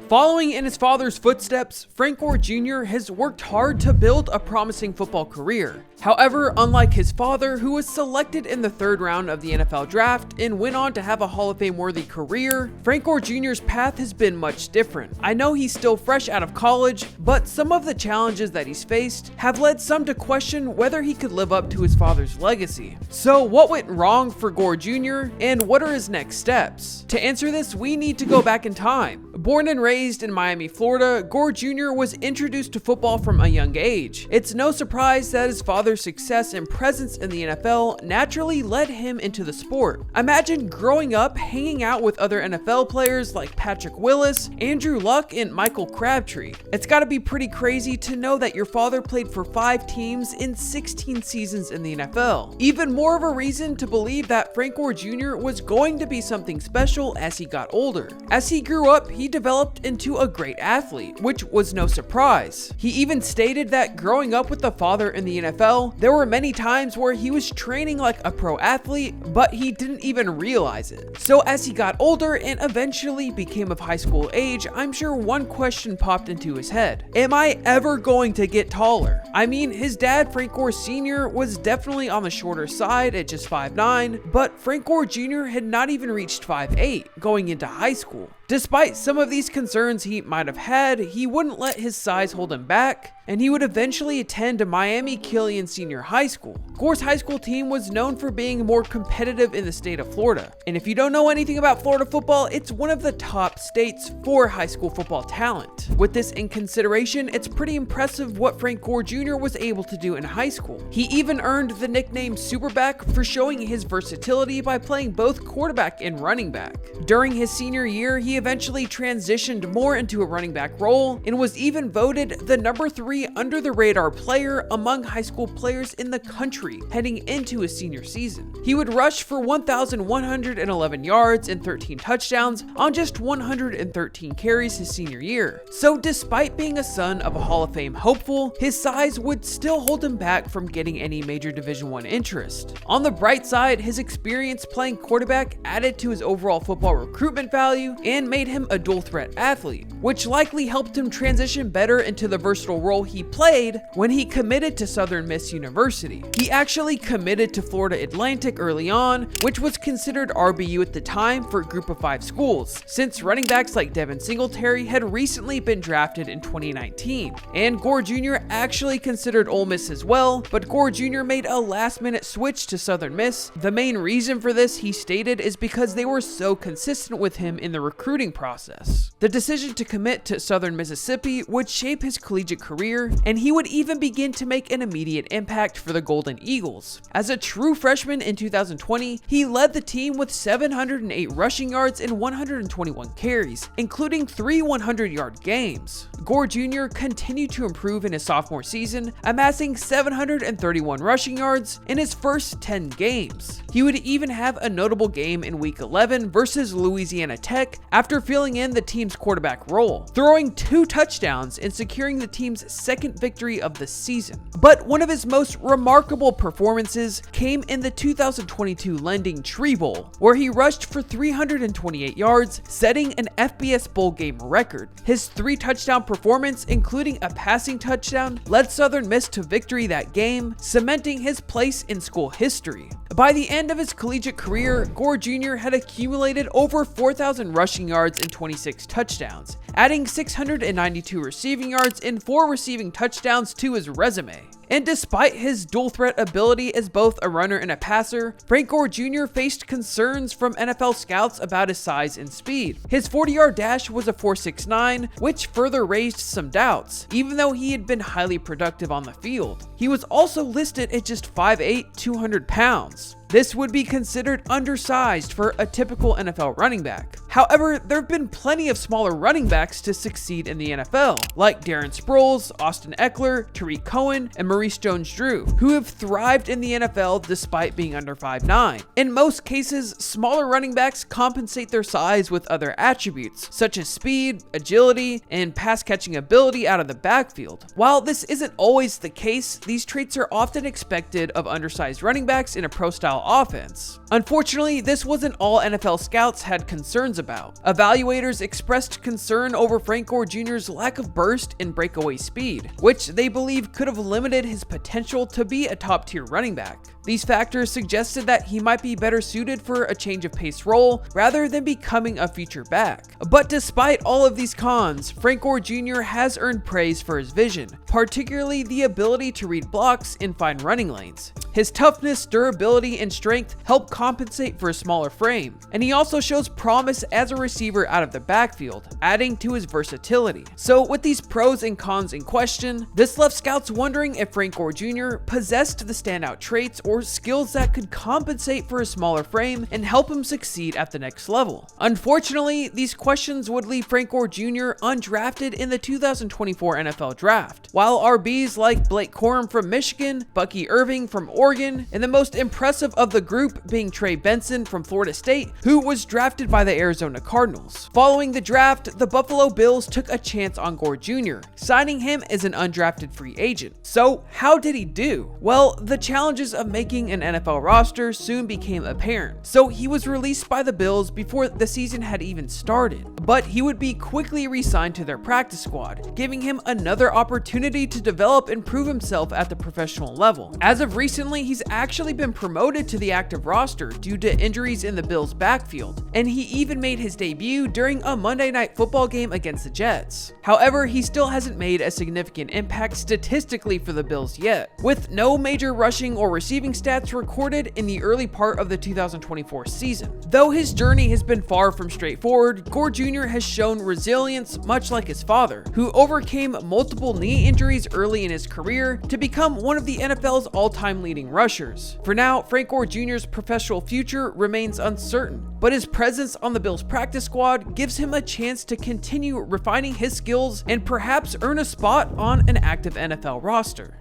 Following in his father's footsteps, Frank Gore Jr. has worked hard to build a promising football career. However, unlike his father, who was selected in the 3rd round of the NFL draft and went on to have a Hall of Fame-worthy career, Frank Gore Jr.'s path has been much different. I know he's still fresh out of college, but some of the challenges that he's faced have led some to question whether he could live up to his father's legacy. So what went wrong for Gore Jr. and what are his next steps? To answer this, we need to go back in time. Born and raised in Miami, Florida, Gore Jr. was introduced to football from a young age. It's no surprise that his father's success and presence in the NFL naturally led him into the sport. Imagine growing up hanging out with other NFL players like Patrick Willis, Andrew Luck, and Michael Crabtree. It's gotta be pretty crazy to know that your father played for 5 teams in 16 seasons in the NFL. Even more of a reason to believe that Frank Gore Jr. was going to be something special as he got older. As he grew up, he developed into a great athlete, which was no surprise. He even stated that growing up with a father in the NFL, there were many times where he was training like a pro athlete, but he didn't even realize it. So as he got older and eventually became of high school age, I'm sure one question popped into his head. Am I ever going to get taller? I mean, his dad, Frank Gore Sr., was definitely on the shorter side at just 5'9", but Frank Gore Jr. had not even reached 5'8" going into high school. Despite some of these concerns he might have had, he wouldn't let his size hold him back, and he would eventually attend Miami Killian Senior High School. Gore's high school team was known for being more competitive in the state of Florida. And if you don't know anything about Florida football, it's one of the top states for high school football talent. With this in consideration, it's pretty impressive what Frank Gore Jr. was able to do in high school. He even earned the nickname Superback for showing his versatility by playing both quarterback and running back. During his senior year, he eventually transitioned more into a running back role and was even voted the number 3 under the radar player among high school players in the country heading into his senior season. He would rush for 1,111 yards and 13 touchdowns on just 113 carries his senior year. So despite being a son of a Hall of Fame hopeful, his size would still hold him back from getting any major Division I interest. On the bright side, his experience playing quarterback added to his overall football recruitment value and made him a dual threat athlete, which likely helped him transition better into the versatile role he played when he committed to Southern Miss University. He actually committed to Florida Atlantic early on, which was considered RBU at the time for a group of 5 schools, since running backs like Devin Singletary had recently been drafted in 2019. And Gore Jr. actually considered Ole Miss as well, but Gore Jr. made a last-minute switch to Southern Miss. The main reason for this, he stated, is because they were so consistent with him in the recruiting process. The decision to commit to Southern Mississippi would shape his collegiate career, and he would even begin to make an immediate impact for the Golden Eagles. As a true freshman in 2020, he led the team with 708 rushing yards and 121 carries, including 3 100-yard games. Gore Jr. continued to improve in his sophomore season, amassing 731 rushing yards in his first 10 games. He would even have a notable game in Week 11 versus Louisiana Tech after filling in the team's quarterback role, throwing 2 touchdowns and securing the team's second victory of the season. But one of his most remarkable performances came in the 2022 Lending Tree Bowl, where he rushed for 328 yards, setting an FBS bowl game record. His 3 touchdown performance, including a passing touchdown, led Southern Miss to victory that game, cementing his place in school history. By the end of his collegiate career, Gore Jr. had accumulated over 4,000 rushing yards and 26 touchdowns, adding 692 receiving yards and 4 receiving touchdowns to his resume. And despite his dual threat ability as both a runner and a passer, Frank Gore Jr. faced concerns from NFL scouts about his size and speed. His 40-yard dash was a 4.69, which further raised some doubts, even though he had been highly productive on the field. He was also listed at just 5'8", 200 pounds. This would be considered undersized for a typical NFL running back. However, there have been plenty of smaller running backs to succeed in the NFL, like Darren Sproles, Austin Eckler, Tariq Cohen, and Maurice Jones-Drew, who have thrived in the NFL despite being under 5'9". In most cases, smaller running backs compensate their size with other attributes, such as speed, agility, and pass-catching ability out of the backfield. While this isn't always the case, these traits are often expected of undersized running backs in a pro-style offense. Unfortunately, this wasn't all NFL scouts had concerns about. about. Evaluators expressed concern over Frank Gore Jr.'s lack of burst and breakaway speed, which they believe could have limited his potential to be a top-tier running back. These factors suggested that he might be better suited for a change of pace role rather than becoming a feature back. But despite all of these cons, Frank Gore Jr. has earned praise for his vision, particularly the ability to read blocks and find running lanes. His toughness, durability, and strength help compensate for a smaller frame, and he also shows promise as a receiver out of the backfield, adding to his versatility. So with these pros and cons in question, this left scouts wondering if Frank Gore Jr. possessed the standout traits or skills that could compensate for a smaller frame and help him succeed at the next level. Unfortunately, these questions would leave Frank Gore Jr. undrafted in the 2024 NFL Draft, while RBs like Blake Corum from Michigan, Bucky Irving from Oregon, and the most impressive of the group being Trey Benson from Florida State, who was drafted by the Arizona Cardinals. Following the draft, the Buffalo Bills took a chance on Gore Jr., signing him as an undrafted free agent. So how did he do? Well, the challenges of making an NFL roster soon became apparent, so he was released by the Bills before the season had even started. But he would be quickly re-signed to their practice squad, giving him another opportunity to develop and prove himself at the professional level. As of recently, he's actually been promoted to the active roster due to injuries in the Bills' backfield, and he even made his debut during a Monday Night Football game against the Jets. However, he still hasn't made a significant impact statistically for the Bills yet, with no major rushing or receiving stats recorded in the early part of the 2024 season. Though his journey has been far from straightforward, Gore Jr. has shown resilience much like his father, who overcame multiple knee injuries early in his career to become one of the NFL's all-time leading rushers. For now, Frank Gore Jr.'s professional future remains uncertain, but his presence on the Bills practice squad gives him a chance to continue refining his skills and perhaps earn a spot on an active NFL roster.